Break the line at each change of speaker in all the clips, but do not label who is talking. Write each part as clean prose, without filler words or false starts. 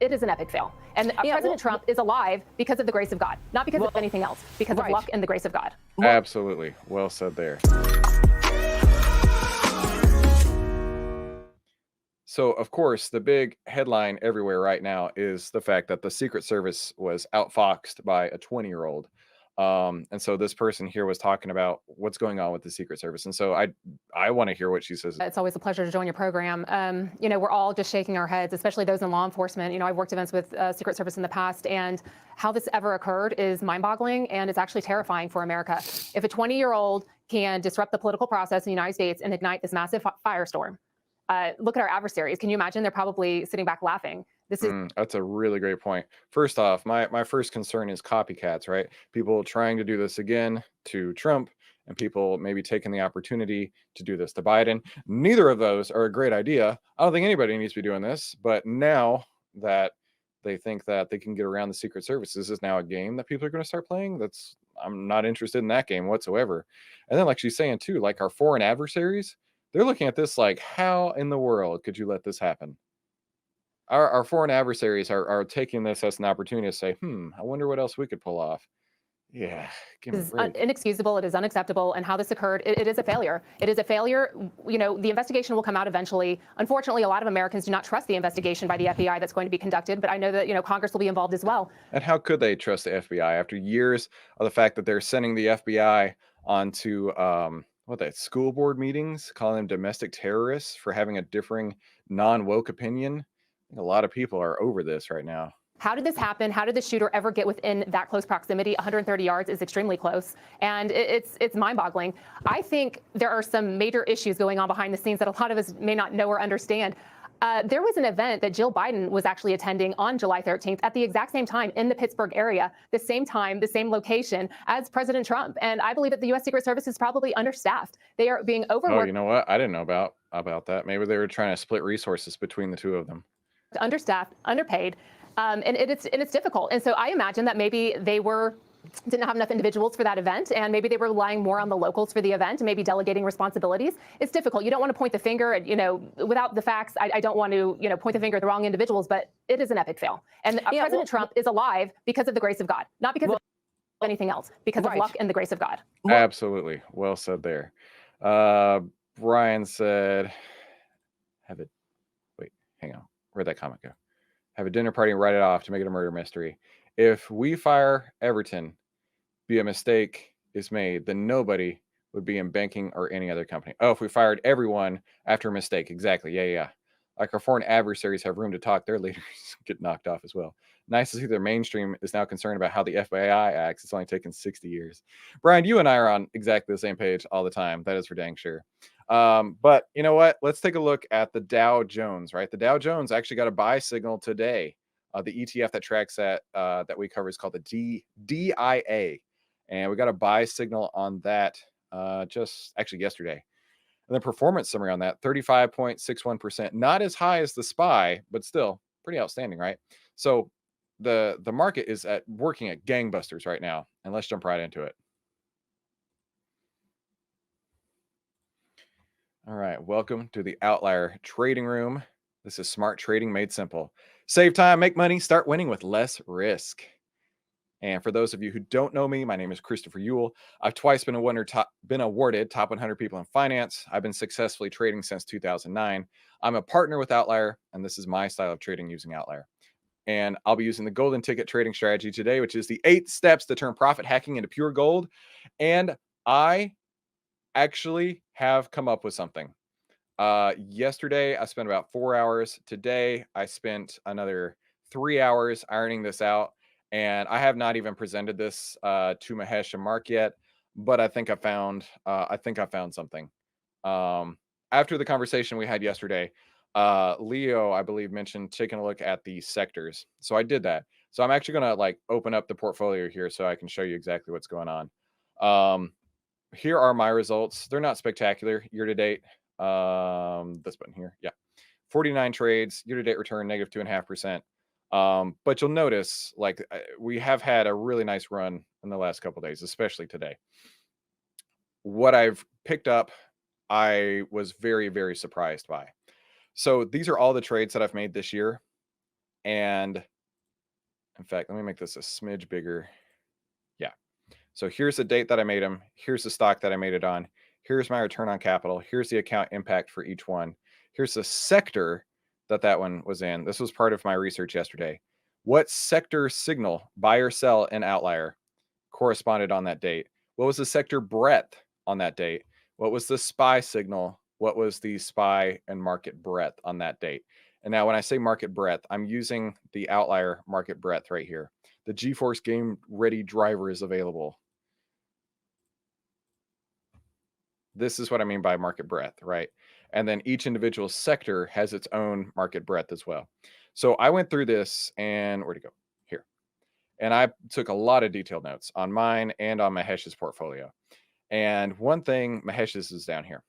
it is an epic fail. And President Trump is alive because of the grace of God, not because of anything else, because of luck and the grace of God.
Absolutely. Well said there. So, of course, the big headline everywhere right now is the fact that the Secret Service was outfoxed by a 20-year-old. And so this person here was talking about what's going on with the Secret Service. And so I want to hear what she says.
It's always a pleasure to join your program. We're all just shaking our heads, especially those in law enforcement. I've worked events with Secret Service in the past, and how this ever occurred is mind-boggling, and it's actually terrifying for America. If a 20-year-old can disrupt the political process in the United States and ignite this massive firestorm, look at our adversaries. Can you imagine? They're probably sitting back laughing.
That's a really great point. First off, my first concern is copycats, right? People trying to do this again to Trump, and people maybe taking the opportunity to do this to Biden. Neither of those are a great idea. I don't think anybody needs to be doing this, but now that they think that they can get around the Secret Service, this is now a game that people are going to start playing. I'm not interested in that game whatsoever. And then, like she's saying too, like our foreign adversaries, they're looking at this like, how in the world could you let this happen? Our foreign adversaries are taking this as an opportunity to say, I wonder what else we could pull off. Yeah, give me a
Is
break.
inexcusable. It is unacceptable. And how this occurred, it is a failure. It is a failure. The investigation will come out eventually. Unfortunately, a lot of Americans do not trust the investigation by the FBI that's going to be conducted. But I know that, Congress will be involved as well.
And how could they trust the FBI after years of the fact that they're sending the FBI onto school board meetings, calling them domestic terrorists for having a differing non-woke opinion? I think a lot of people are over this right now.
How did this happen? How did the shooter ever get within that close proximity? 130 yards is extremely close, and it's mind-boggling. I think there are some major issues going on behind the scenes that a lot of us may not know or understand. There was an event that Jill Biden was actually attending on July 13th at the exact same time in the Pittsburgh area, the same time, the same location as President Trump. And I believe that the U.S. Secret Service is probably understaffed. They are being overworked.
Oh, you know what? I didn't know about that. Maybe they were trying to split resources between the two of them.
Understaffed, underpaid, and it's difficult. And so I imagine that maybe they didn't have enough individuals for that event, and maybe they were relying more on the locals for the event and maybe delegating responsibilities. It's difficult. You don't want to point the finger at, without the facts. I don't want to, point the finger at the wrong individuals, but it is an epic fail. And President Trump is alive because of the grace of God, not because of anything else, because of luck and the grace of God.
Absolutely. Well said there. Brian said, hang on. Where'd that comment go? Have a dinner party and write it off to make it a murder mystery. If we fire Everton, be a mistake is made, then nobody would be in banking or any other company. Oh, if we fired everyone after a mistake. Exactly. Yeah. Like our foreign adversaries have room to talk, their leaders get knocked off as well. Nice to see their mainstream is now concerned about how the FBI acts. It's only taken 60 years. Brian, you and I are on exactly the same page all the time. That is for dang sure. But you know what? Let's take a look at the Dow Jones, right? The Dow Jones actually got a buy signal today. The ETF that tracks that we cover is called the DIA. And we got a buy signal on that just actually yesterday. And the performance summary on that, 35.61%. Not as high as the SPY, but still pretty outstanding, right? So the market is working at gangbusters right now. And let's jump right into it. All right, welcome to the Outlier Trading Room. This is smart trading made simple. Save time, make money, start winning with less risk. And for those of you who don't know me, my name is Christopher Ewell. I've twice been awarded top 100 people in finance. I've been successfully trading since 2009. I'm a partner with Outlier, and this is my style of trading using Outlier. And I'll be using the golden ticket trading strategy today, which is the 8 steps to turn profit hacking into pure gold. And I actually have come up with something. Yesterday, I spent about 4 hours. Today, I spent another 3 hours ironing this out. And I have not even presented this to Mahesh and Mark yet, but I think I found something. After the conversation we had yesterday, Leo, I believe, mentioned taking a look at the sectors. So I did that. So I'm actually going to open up the portfolio here so I can show you exactly what's going on. Here are my results. They're not spectacular year to date. This button here. Yeah. 49 trades, year to date return, negative 2.5%. But you'll notice we have had a really nice run in the last couple of days, especially today. What I've picked up, I was very, very surprised by. So these are all the trades that I've made this year. And in fact, let me make this a smidge bigger. Yeah. So here's the date that I made them. Here's the stock that I made it on. Here's my return on capital. Here's the account impact for each one. Here's the sector that that one was in. This was part of my research yesterday. What sector signal, buy or sell in Outlier, corresponded on that date? What was the sector breadth on that date? What was the SPY signal? What was the SPY and market breadth on that date? And now when I say market breadth, I'm using the Outlier market breadth right here. The GeForce Game Ready driver is available. This is what I mean by market breadth, right? And then each individual sector has its own market breadth as well. So I went through this and where'd it go? Here. And I took a lot of detailed notes on mine and on Mahesh's portfolio. And one thing, Mahesh's is down here.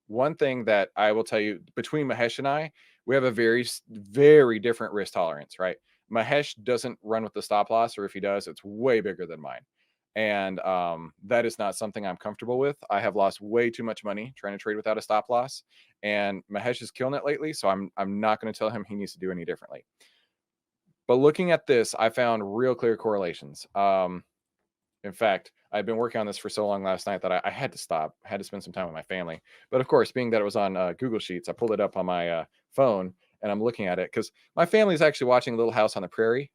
One thing that I will tell you between Mahesh and I, we have a very different risk tolerance, right? Mahesh doesn't run with the stop loss, or if he does, it's way bigger than mine. And that is not something I'm comfortable with. I have lost way too much money trying to trade without a stop loss, and Mahesh is killing it lately. So I'm not going to tell him he needs to do any differently. But looking at this, I found real clear correlations. In fact, I'd been working on this for so long last night that I had to stop. I had to spend some time with my family. But of course, being that it was on Google Sheets, I pulled it up on my phone and I'm looking at it because my family is actually watching Little House on the Prairie,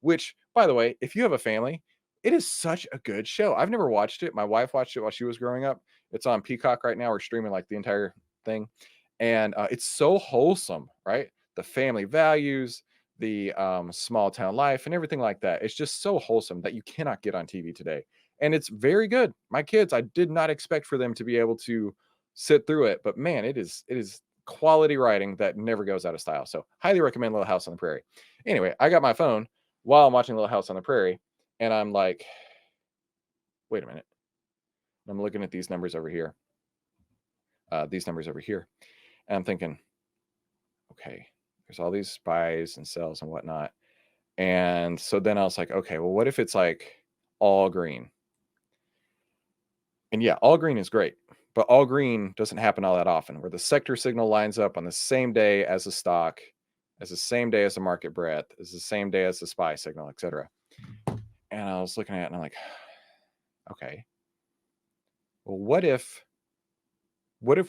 which, by the way, if you have a family, it is such a good show. I've never watched it. My wife watched it while she was growing up. It's on Peacock right now. We're streaming like the entire thing. And it's so wholesome, right? The family values, the small town life and everything like that. It's just so wholesome that you cannot get on TV today. And it's very good. My kids, I did not expect for them to be able to sit through it, but man, it is quality writing that never goes out of style. So highly recommend Little House on the Prairie. Anyway, I got my phone while I'm watching Little House on the Prairie, and I'm like, wait a minute. I'm looking at these numbers over here. These numbers over here. And I'm thinking, okay, there's all these buys and sells and whatnot. And so then I was like, okay, well, what if it's like all green? And yeah, all green is great, but all green doesn't happen all that often where the sector signal lines up on the same day as the stock, as the same day as the market breadth, as the same day as the SPY signal, etc. And I was looking at it and I'm like, okay, well, what if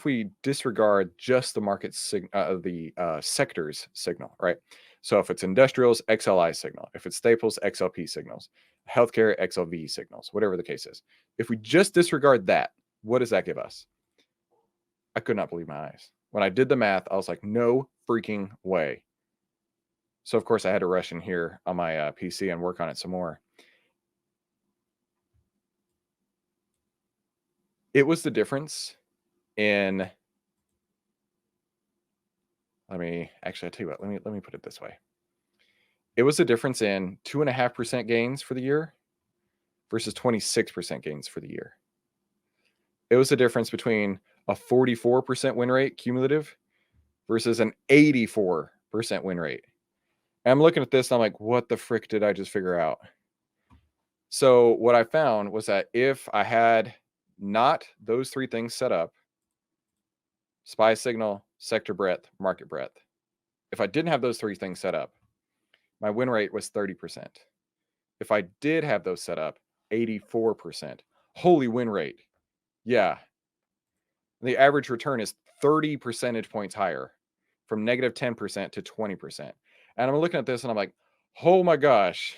we disregard just the market sector's signal, right? So if it's industrials, XLI signal. If it's staples, XLP signals. Healthcare, XLV signals, whatever the case is. If we just disregard that, what does that give us? I could not believe my eyes. When I did the math, I was like, no freaking way. So of course I had to rush in here on my PC and work on it some more. It was the difference in, I'll tell you what, let me put it this way. It was the difference in 2.5% gains for the year versus 26% gains for the year. It was the difference between a 44% win rate cumulative versus an 84% win rate. And I'm looking at this and I'm like, what the frick did I just figure out? So what I found was that if I had not those three things set up, SPY signal, sector breadth, market breadth, if I didn't have those three things set up, my win rate was 30%. If I did have those set up, 84%. Holy win rate. Yeah. The average return is 30 percentage points higher from negative 10% to 20%. And I'm looking at this and I'm like, oh my gosh,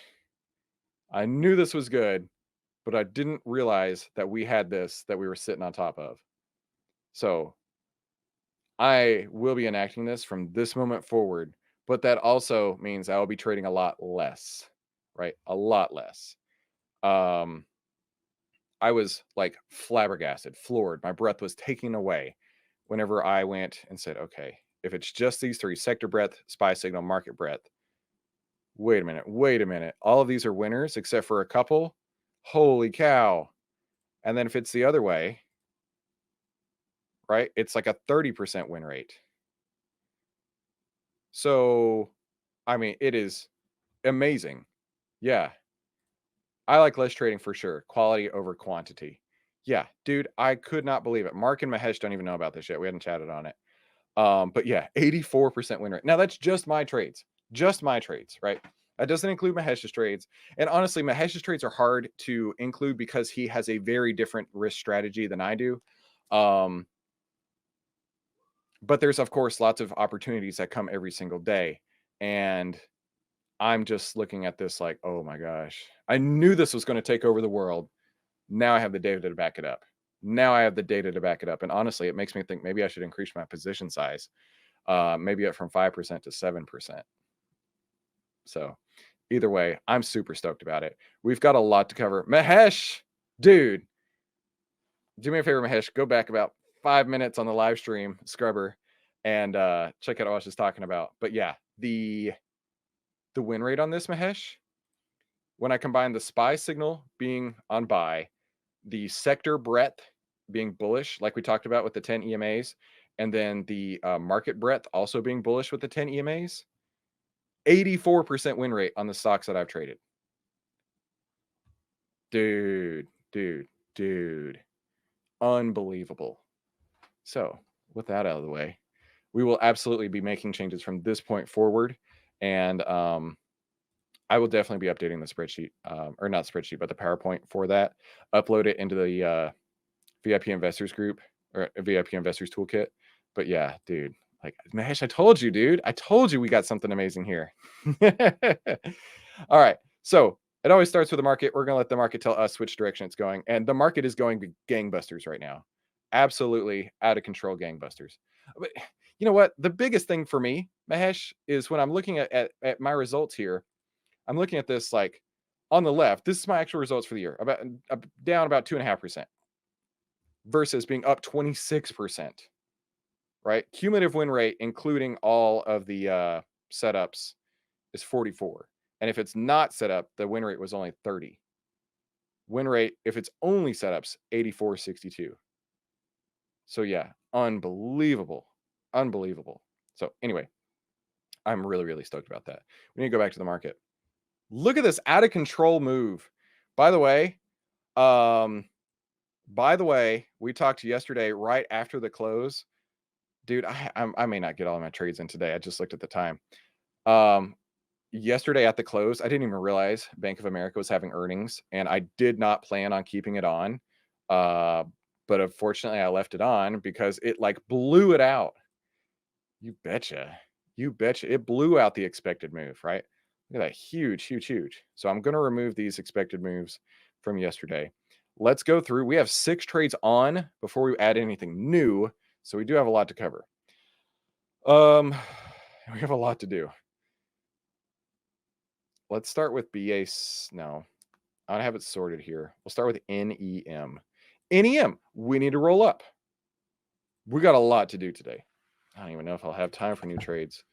I knew this was good, but I didn't realize that we had this that we were sitting on top of. So I will be enacting this from this moment forward, but that also means I will be trading a lot less, right? A lot less. I was like flabbergasted, floored. My breath was taken away whenever I went and said, okay, if it's just these three, sector breadth, SPY signal, market breadth, wait a minute. All of these are winners except for a couple. Holy cow. And then if it's the other way, right, it's like a 30% win rate. So, I mean, it is amazing. Yeah. I like less trading for sure. Quality over quantity. Yeah, dude, I could not believe it. Mark and Mahesh don't even know about this yet. We hadn't chatted on it. But yeah, 84% win rate. Now that's just my trades. Just my trades, right? That doesn't include Mahesh's trades. And honestly, Mahesh's trades are hard to include because he has a very different risk strategy than I do. But there's, of course, lots of opportunities that come every single day. And I'm just looking at this like, oh my gosh, I knew this was going to take over the world. Now I have the data to back it up. And honestly, it makes me think maybe I should increase my position size, maybe up from 5% to 7%. So either way, I'm super stoked about it. We've got a lot to cover. Mahesh, dude, do me a favor, Mahesh, go back about 5 minutes on the live stream, Scrubber, and check out what I was just talking about. But yeah, the win rate on this, Mahesh, when I combine the SPY signal being on buy, the sector breadth being bullish, like we talked about with the 10 EMAs, and then the market breadth also being bullish with the 10 EMAs, 84% win rate on the stocks that I've traded. Dude. Unbelievable. So with that out of the way, we will absolutely be making changes from this point forward. And I will definitely be updating the spreadsheet, or not spreadsheet, but the PowerPoint for that. Upload it into the VIP investors group or VIP investors toolkit. But yeah, dude, like Mahesh, I told you, dude. I told you we got something amazing here. All right. So it always starts with the market. We're going to let the market tell us which direction it's going. And the market is going gangbusters right now. Absolutely out of control gangbusters. But you know what? The biggest thing for me, Mahesh, is when I'm looking at my results here, I'm looking at this like on the left. This is my actual results for the year, about down about 2.5% versus being up 26%, right? Cumulative win rate, including all of the setups, is 44. And if it's not set up, the win rate was only 30. Win rate, if it's only setups, 84.62. So yeah, unbelievable. So anyway, I'm really, really stoked about that. We need to go back to the market. Look at this out of control move. By the way, we talked yesterday right after the close. Dude, I may not get all of my trades in today. I just looked at the time. Yesterday at the close, I didn't even realize Bank of America was having earnings, and I did not plan on keeping it on. But unfortunately, I left it on because it like blew it out. You betcha. It blew out the expected move, right? Look at that. Huge. So I'm going to remove these expected moves from yesterday. Let's go through. We have 6 trades on before we add anything new. So we do have a lot to cover. We have a lot to do. Let's start with BA. No, I don't have it sorted here. We'll start with NEM. NEM, we need to roll up. We got a lot to do today. I don't even know if I'll have time for new trades.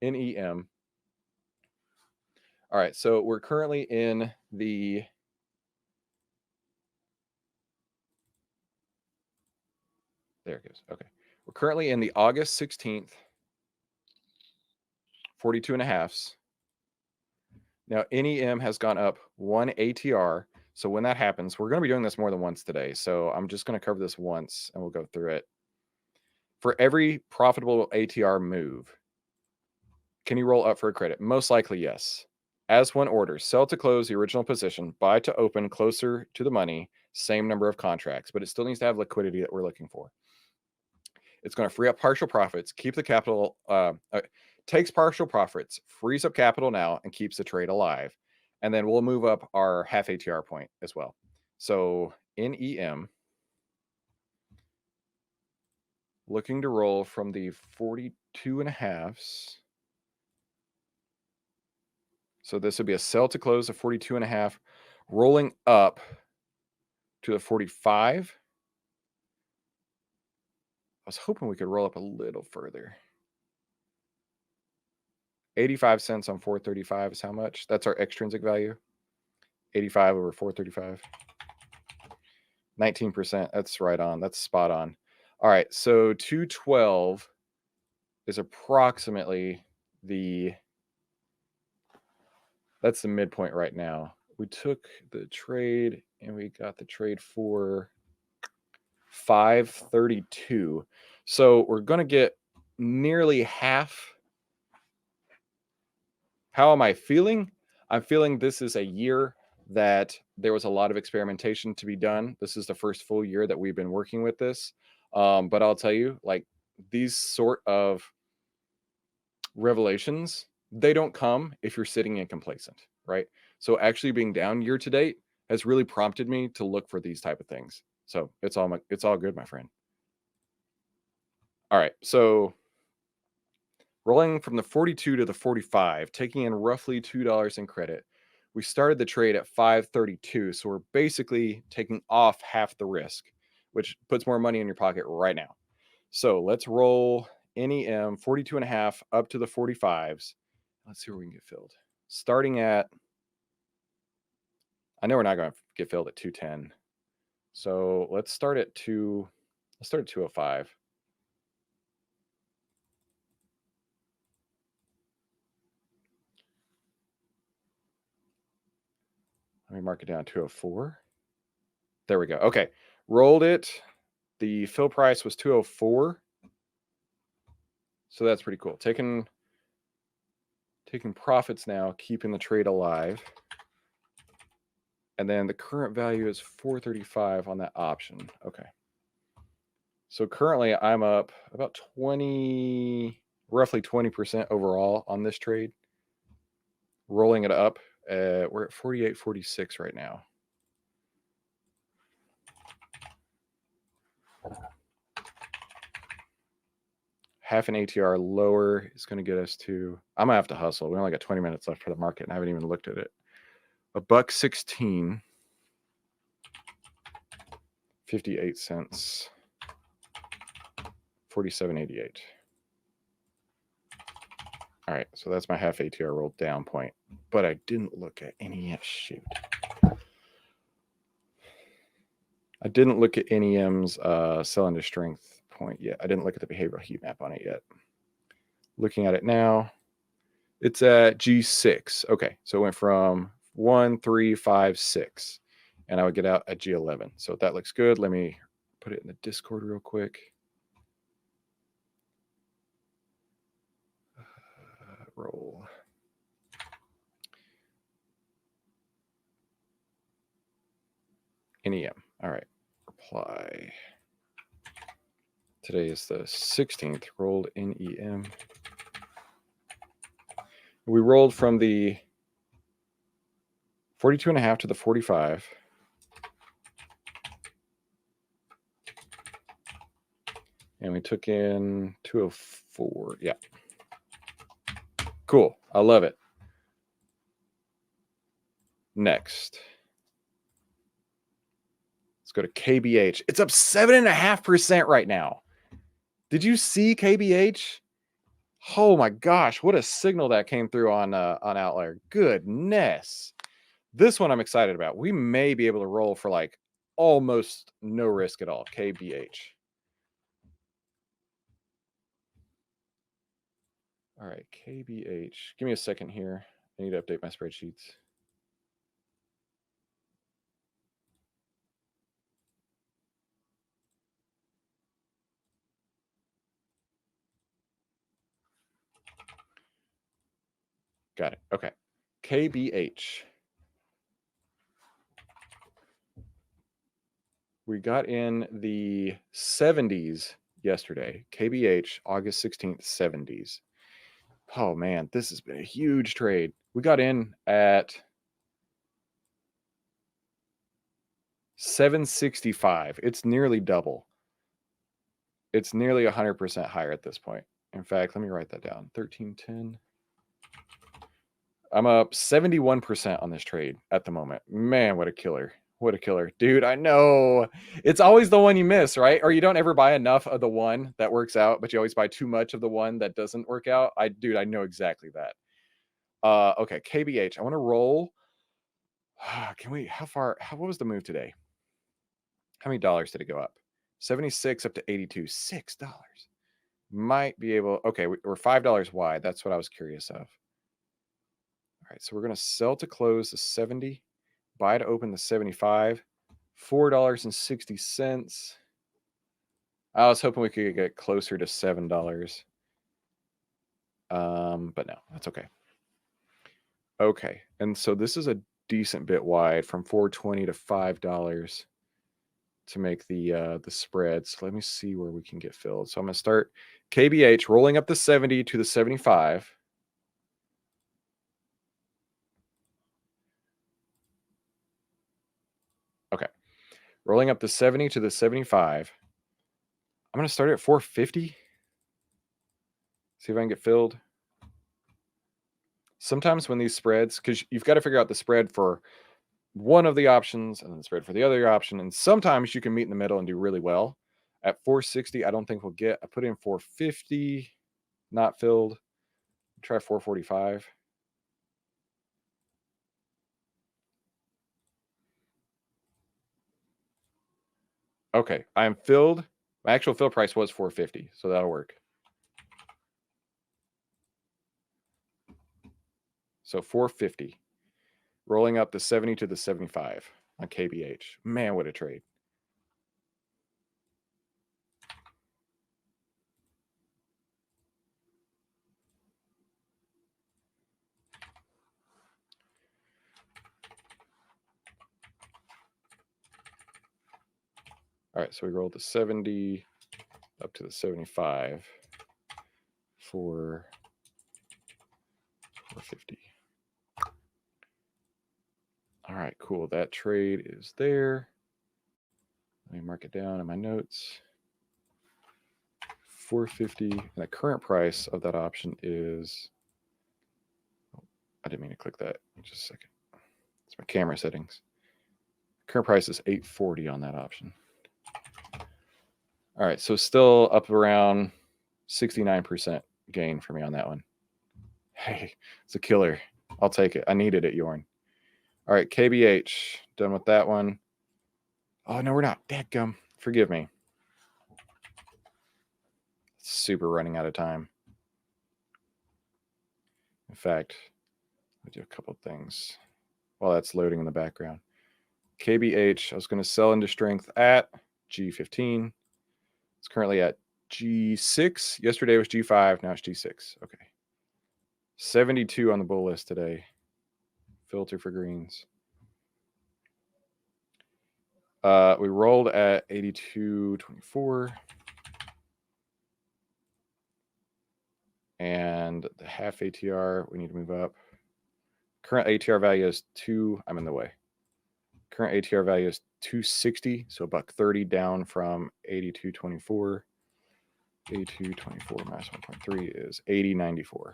NEM. All right, so we're currently in the there it goes. Okay. We're currently in the August 16th 42.5s. Now NEM has gone up 1 ATR. So when that happens, we're going to be doing this more than once today. So I'm just going to cover this once and we'll go through it. For every profitable ATR move, can you roll up for a credit? Most likely, yes. As one orders, sell to close the original position, buy to open closer to the money, same number of contracts, but it still needs to have liquidity that we're looking for. It's going to free up partial profits, keep the capital, takes partial profits, frees up capital now, and keeps the trade alive. And then we'll move up our half ATR point as well. So NEM, looking to roll from the 42.5s. So this would be a sell to close of 42.5, rolling up to the 45. I was hoping we could roll up a little further. 85 cents on 435 is how much? That's our extrinsic value. 85 over 435. 19%. That's right on. That's spot on. All right. So 212 is approximately that's the midpoint right now. We took the trade and we got the trade for 532. So we're going to get nearly half How am I feeling? I'm feeling this is a year that there was a lot of experimentation to be done. This is the first full year that we've been working with this. But I'll tell you, like, these sort of revelations, they don't come if you're sitting and complacent, right? So actually being down year to date has really prompted me to look for these type of things. So it's all good, my friend. All right, so rolling from the 42 to the 45, taking in roughly $2 in credit. We started the trade at 532, so we're basically taking off half the risk, which puts more money in your pocket right now. So let's roll NEM 42 and a half up to the 45s. Let's see where we can get filled. Starting at, I know we're not going to get filled at 210. So let's start at 205. Let me mark it down 204. There we go. Okay. Rolled it. The fill price was 204. So that's pretty cool. Taking profits now, keeping the trade alive. And then the current value is 435 on that option. Okay. So currently I'm up about roughly 20% overall on this trade. Rolling it up. We're at 48.46 right now. Half an ATR lower is going to get us to, I'm going to have to hustle. We only got 20 minutes left for the market and I haven't even looked at it. $1.16, 58 cents, 47.88. All right, so that's my half ATR rolled down point, but I didn't look at any, shoot. I didn't look at NEM's cylinder strength point yet. I didn't look at the behavioral heat map on it yet. Looking at it now, it's at G6. Okay, so it went from 1, 3, 5, 6, and I would get out at G11. So that looks good. Let me put it in the Discord real quick. Roll. NEM. All right. Reply. Today is the 16th. Rolled NEM. We rolled from the 42 and a half to the 45. And we took in 204. Yeah. Cool. I love it. Next. Let's go to KBH. It's up 7.5% right now. Did you see KBH? Oh my gosh, what a signal that came through on Outlier. Goodness. This one I'm excited about. We may be able to roll for like almost no risk at all. KBH. All right, KBH. Give me a second here. I need to update my spreadsheets. Got it. Okay. KBH. We got in the 70s yesterday. KBH, August 16th, 70s. Oh man, this has been a huge trade. We got in at 765. It's nearly double. It's nearly 100% higher at this point. In fact, let me write that down. 1310. I'm up 71% on this trade at the moment. Man, what a killer. What a killer. Dude, I know. It's always the one you miss, right? Or you don't ever buy enough of the one that works out, but you always buy too much of the one that doesn't work out. I know exactly that. Okay, KBH. I want to roll. Can we, what was the move today? How many dollars did it go up? 76 up to 82. $6. Might be able, okay, we're $5 wide. That's what I was curious of. All right, so we're going to sell to close the 70, buy to open the 75, $4.60. I was hoping we could get closer to $7. But no, that's okay. Okay. And so this is a decent bit wide from $4.20 to $5 to make the spread. So let me see where we can get filled. So I'm going to start KBH rolling up the 70 to the 75. Okay. Rolling up the 70 to the 75. I'm going to start at 450. See if I can get filled. Sometimes when these spreads, because you've got to figure out the spread for one of the options and then the spread for the other option. And sometimes you can meet in the middle and do really well. At 460, I don't think we'll get. I put in 450, not filled. Try 445. Okay, I'm filled. My actual fill price was 450, so that'll work. So 450. Rolling up the 70 to the 75 on KBH. Man, what a trade. All right, so we rolled the 70 up to the 75 for 450. All right, cool. That trade is there. Let me mark it down in my notes. 450, and the current price of that option is, oh, I didn't mean to click that. Just a second. It's my camera settings. Current price is 840 on that option. All right, so still up around 69% gain for me on that one. Hey, it's a killer. I'll take it. I needed it, Yorn. All right, KBH, done with that one. Oh, no, we're not. Dadgum. Forgive me. Super running out of time. In fact, let me do a couple things while that's loading in the background. KBH, I was going to sell into strength at G15. It's currently at G6. Yesterday was G5. Now it's G6. Okay. 72 on the bull list today. Filter for greens. We rolled at 82.24. And the half ATR, we need to move up. Current ATR value is 2. I'm in the way. Current ATR value is 260, so $1.30 down from 82.24. 82.24 minus 1.3 is 80.94.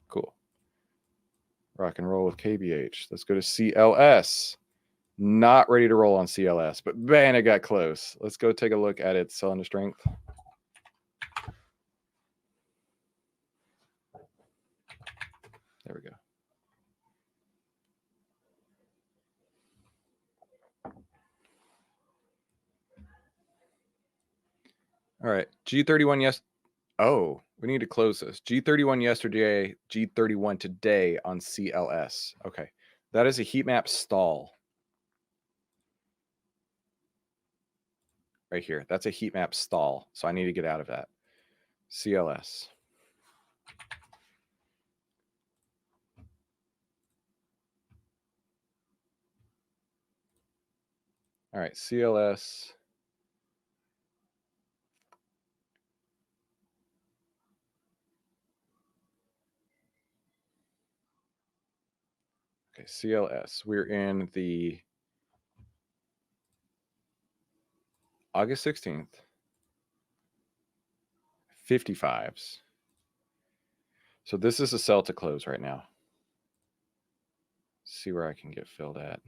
Cool. Rock and roll with KBH. Let's go to CLS. Not ready to roll on CLS, but man, it got close. Let's go take a look at its cylinder strength. There we go. All right, G31 yes. Oh, we need to close this. G31 yesterday, G31 today on CLS. Okay, that is a heat map stall. Right here, that's a heat map stall. So I need to get out of that. CLS. All right, CLS. Okay, CLS. We're in the August 16th. 55s. So this is a sell to close right now. See where I can get filled at.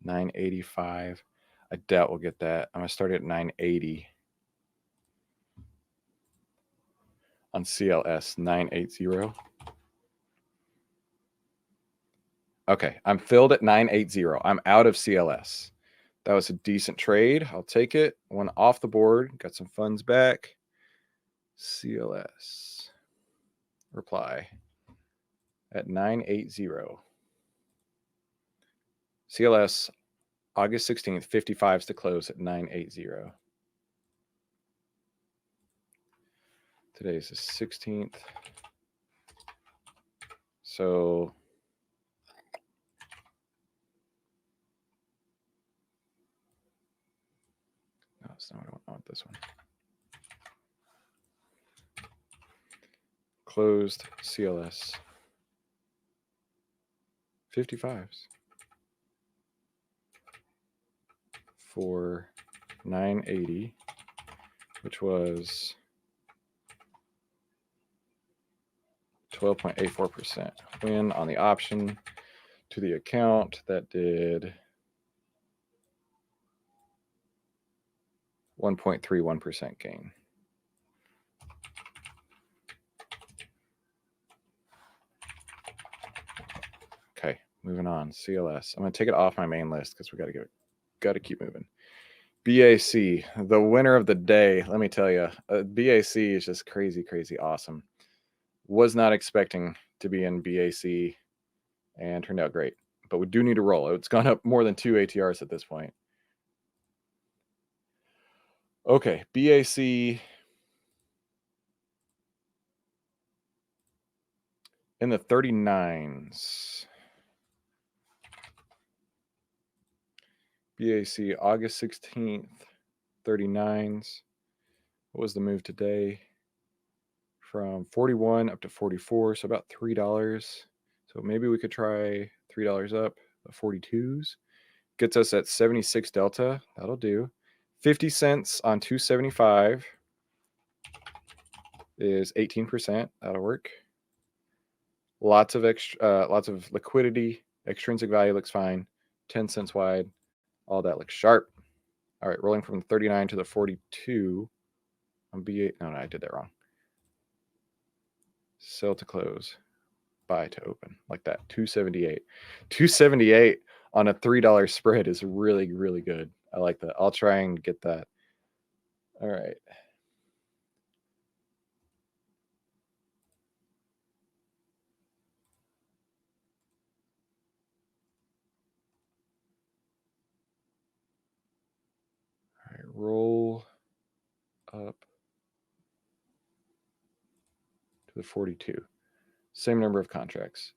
985. I doubt we'll get that. I'm going to start at 980. On CLS, 980. Okay, I'm filled at 980. I'm out of CLS. That was a decent trade. I'll take it. One off the board. Got some funds back. CLS. Reply at 980. CLS, August 16th, 55s to close at 980. Today's the 16th. So no, that's not what I want this one. Closed CLS 55s for 980, which was 12.84% win on the option to the account. That did 1.31% gain. Okay, moving on. CLS. I'm gonna take it off my main list because we gotta keep moving. BAC, the winner of the day. Let me tell you, BAC is just crazy, crazy awesome. Was not expecting to be in BAC and turned out great. But we do need to roll. It's gone up more than 2 ATRs at this point. Okay, BAC in the 39s. BAC August 16th, 39s. What was the move today? From 41 up to 44, so about $3. So maybe we could try $3 up, the 42s. Gets us at 76 delta. That'll do. 50 cents on 275 is 18%. That'll work. Lots of liquidity. Extrinsic value looks fine. 10 cents wide. All that looks sharp. All right, rolling from the 39 to the 42 on B8. No, I did that wrong. Sell to close. Buy to open. Like that. 278. 278 on a $3 spread is really, really good. I like that. I'll try and get that. All right. All right, roll up to the 42. Same number of contracts.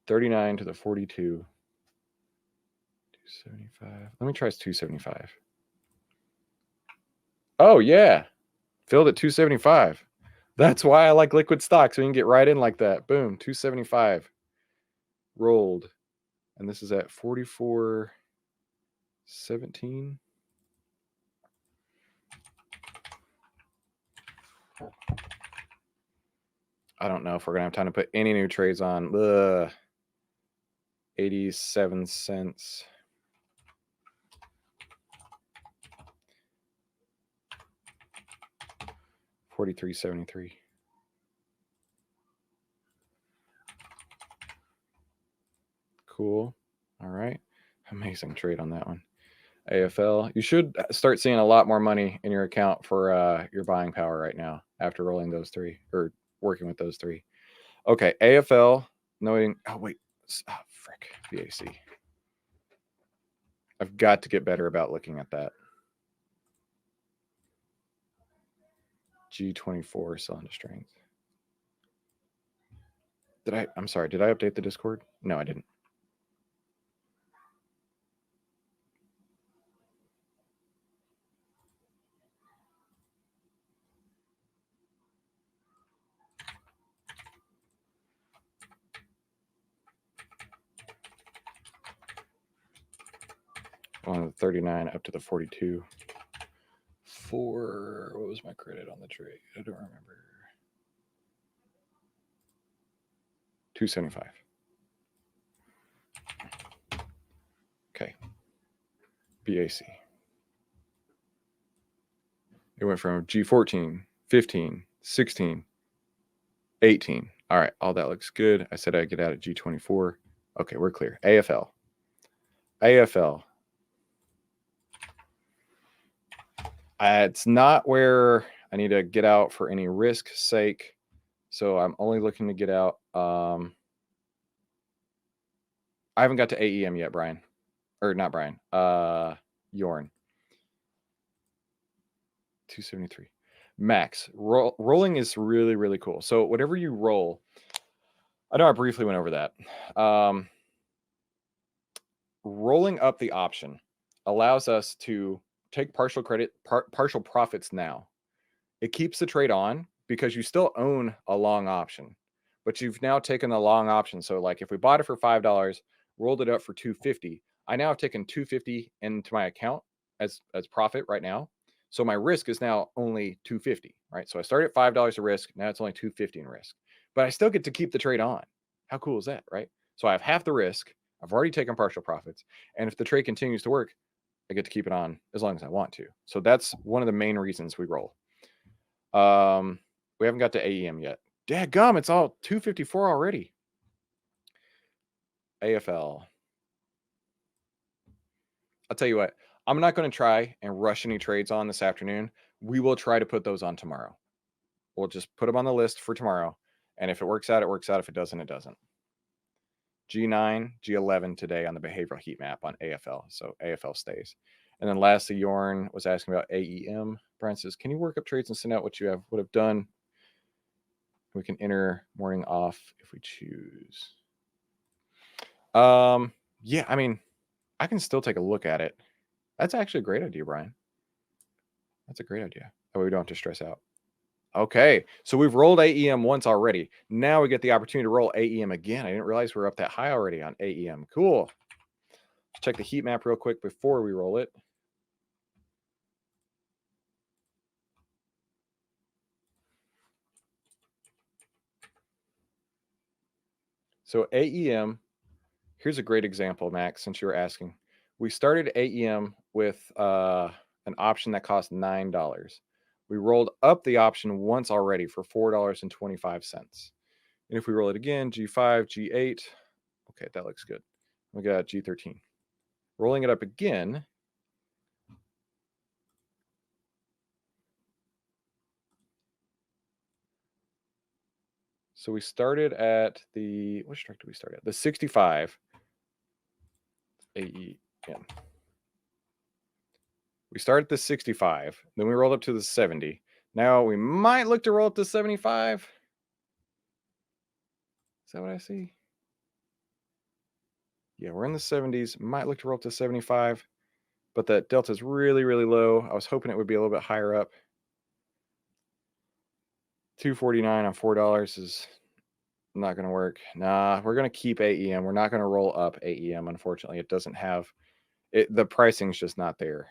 39 to the 42. 275. Let me try 275. Oh, yeah. Filled at 275. That's why I like liquid stock. So you can get right in like that. Boom. 275. Rolled. And this is at 44.17. I don't know if we're going to have time to put any new trades on. Ugh. 87 cents. $43.73. Cool. All right. Amazing trade on that one. AFL. You should start seeing a lot more money in your account for your buying power right now after rolling those three or working with those three. Okay. AFL. Knowing. Oh, wait. Oh, frick. BAC. I've got to get better about looking at that. G24 cylinder strength. I'm sorry, did I update the Discord? No, I didn't. On the 39 up to the 42. What was my credit on the trade? I don't remember. 275. Okay. BAC. It went from G14, 15, 16, 18. All right, all that looks good. I said I'd get out at G24. Okay, we're clear. AFL. It's not where I need to get out for any risk sake. So I'm only looking to get out. I haven't got to AEM yet, Brian. Or not Brian. Yorn. 273. Max. Rolling is really, really cool. So whatever you roll, I know I briefly went over that. Rolling up the option allows us to take partial partial profits now. It keeps the trade on because you still own a long option, but you've now taken the long option. So like if we bought it for $5, rolled it up for 250, I now have taken 250 into my account as profit right now. So my risk is now only 250, right? So I started at $5 of risk, now it's only 250 in risk. But I still get to keep the trade on. How cool is that, right? So I have half the risk. I've already taken partial profits. And if the trade continues to work, I get to keep it on as long as I want to. So that's one of the main reasons we roll. We haven't got to AEM yet. Dadgum, it's all 254 already. AFL. I'll tell you what, I'm not going to try and rush any trades on this afternoon. We will try to put those on tomorrow. We'll just put them on the list for tomorrow. And if it works out, it works out. If it doesn't, it doesn't. G9, G11 today on the behavioral heat map on AFL. So AFL stays. And then lastly, Yorn was asking about AEM. Brian says, can you work up trades and send out what you would have done? We can enter morning off if we choose. Yeah, I mean, I can still take a look at it. That's actually a great idea, Brian. That's a great idea. That way we don't have to stress out. Okay, so we've rolled AEM once already. Now we get the opportunity to roll AEM again. I didn't realize we were up that high already on AEM. Cool. Let's check the heat map real quick before we roll it. So AEM, here's a great example, Max, since you were asking. We started AEM with an option that cost $9. We rolled up the option once already for $4.25. And if we roll it again, G5, G8, okay, that looks good. We got G13. Rolling it up again. So we started at the, which strike did we start at? The 65 AEM. We started at the 65, then we rolled up to the 70. Now we might look to roll up to 75. Is that what I see? Yeah, we're in the 70s. Might look to roll up to 75, but that delta is really, really low. I was hoping it would be a little bit higher up. 249 on $4 is not going to work. Nah, we're going to keep AEM. We're not going to roll up AEM. Unfortunately, it doesn't have it. The pricing's just not there.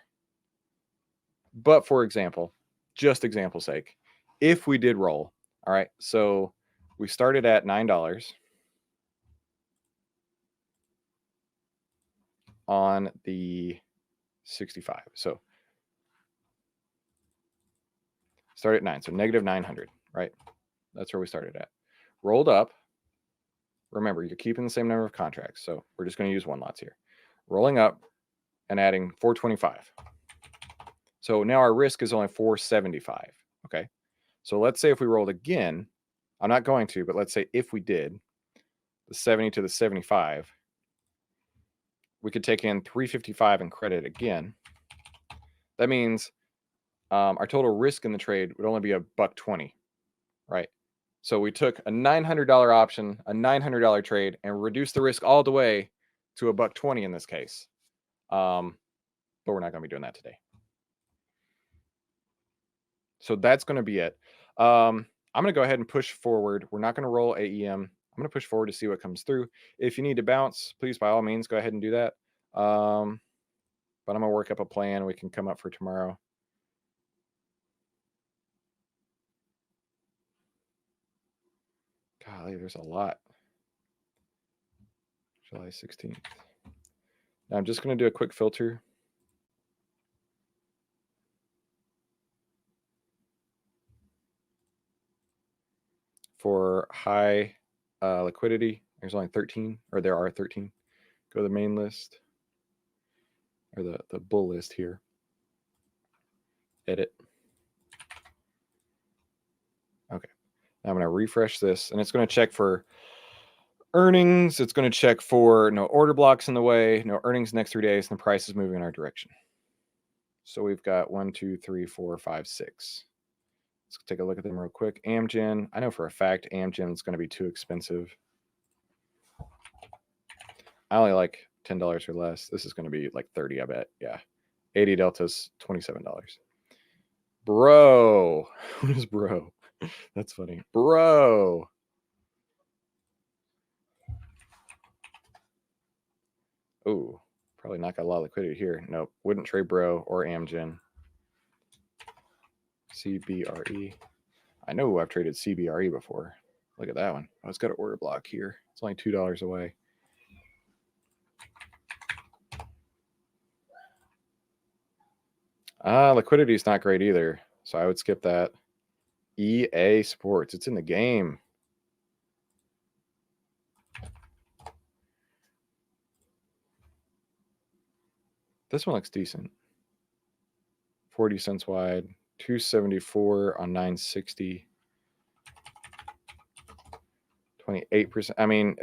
But for example, just example sake, if we did roll, all right, so we started at $9 on the 65. So start at 9, so negative 900, right? That's where we started at. Rolled up. Remember, you're keeping the same number of contracts, so we're just going to use one lots here. Rolling up and adding 425. So now our risk is only 475. Okay. So let's say if we rolled again, I'm not going to, but let's say if we did the 70 to the 75, we could take in 355 and credit again. That means our total risk in the trade would only be $120, right? So we took a $900 option, a $900 trade, and reduced the risk all the way to $120 in this case. But we're not going to be doing that today. So that's going to be it. I'm going to go ahead and push forward. We're not going to roll AEM. I'm going to push forward to see what comes through. If you need to bounce, please, by all means, go ahead and do that. But I'm going to work up a plan we can come up for tomorrow. Golly, there's a lot. July 16th. Now I'm just going to do a quick filter. For high liquidity, there's only 13, or there are 13. Go to the main list, or the bull list here. Edit. Okay. Now I'm going to refresh this, and it's going to check for earnings. It's going to check for no order blocks in the way, no earnings next 3 days, and the price is moving in our direction. So we've got 1, 2, 3, 4, 5, 6. Let's take a look at them real quick. Amgen, I know for a fact Amgen is going to be too expensive. I only like $10 or less. This is going to be like 30, I bet. Yeah. 80 deltas, $27. Bro. What is bro? That's funny. Bro. Ooh, probably not got a lot of liquidity here. Nope. Wouldn't trade bro or Amgen. CBRE. I know I've traded CBRE before. Look at that one. Oh, it's got an order block here. It's only $2 away. Liquidity is not great either, so I would skip that. EA Sports. It's in the game. This one looks decent. 40 cents wide. 274 on 960. 28%. I mean,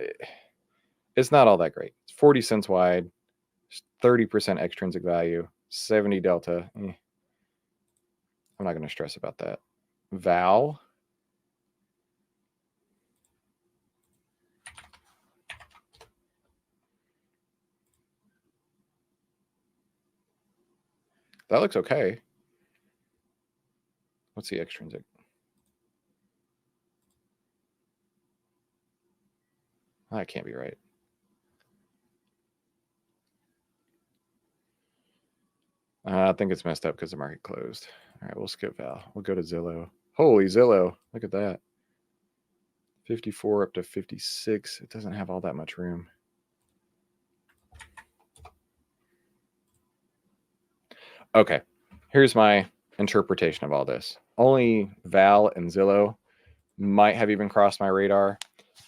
it's not all that great. It's 40 cents wide. 30% extrinsic value. 70 delta. I'm not going to stress about that. Val. That looks okay. What's the extrinsic? That can't be right. I think it's messed up because the market closed. All right, we'll skip Val. We'll go to Zillow. Holy Zillow. Look at that. 54 up to 56. It doesn't have all that much room. Okay, here's my interpretation of all this. Only Val and Zillow might have even crossed my radar.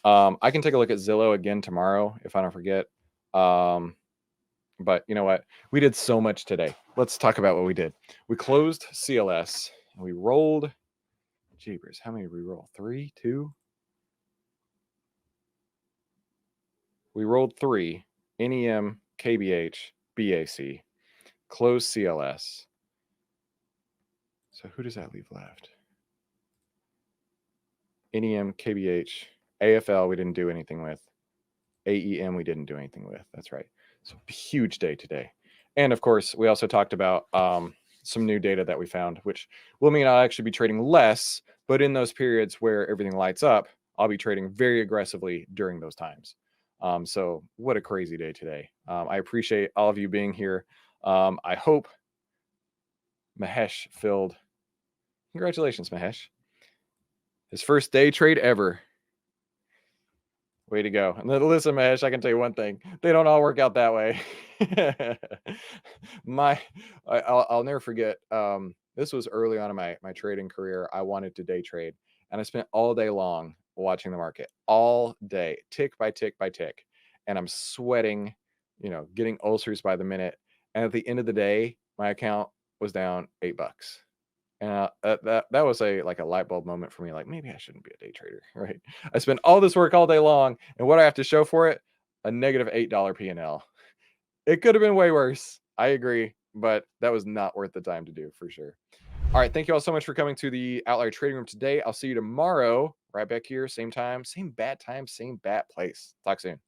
I can take a look at Zillow again tomorrow if I don't forget. But you know what? We did so much today. Let's talk about what we did. We closed CLS. And we rolled. Jeepers, how many did we roll? 3, 2? We rolled 3. NEM, KBH, BAC. Closed CLS. So who does that leave left? NEM, KBH, AFL we didn't do anything with. AEM we didn't do anything with. That's right. So huge day today. And of course, we also talked about some new data that we found, which will mean I'll actually be trading less, but in those periods where everything lights up, I'll be trading very aggressively during those times. So what a crazy day today. I appreciate all of you being here. I hope Mahesh filled. Congratulations, Mahesh. His first day trade ever. Way to go. And then listen, Mahesh, I can tell you one thing. They don't all work out that way. I'll never forget. This was early on in my trading career. I wanted to day trade. And I spent all day long watching the market. All day. Tick by tick by tick. And I'm sweating, getting ulcers by the minute. And at the end of the day, my account was down $8. And that was a light bulb moment for me. Like, maybe I shouldn't be a day trader, right? I spent all this work all day long, and what do I have to show for it? A negative $8 P&L. It could have been way worse. I agree, but that was not worth the time to do for sure. All right, thank you all so much for coming to the Outlier Trading Room today. I'll see you tomorrow, right back here, same time, same bat time, same bat place. Talk soon.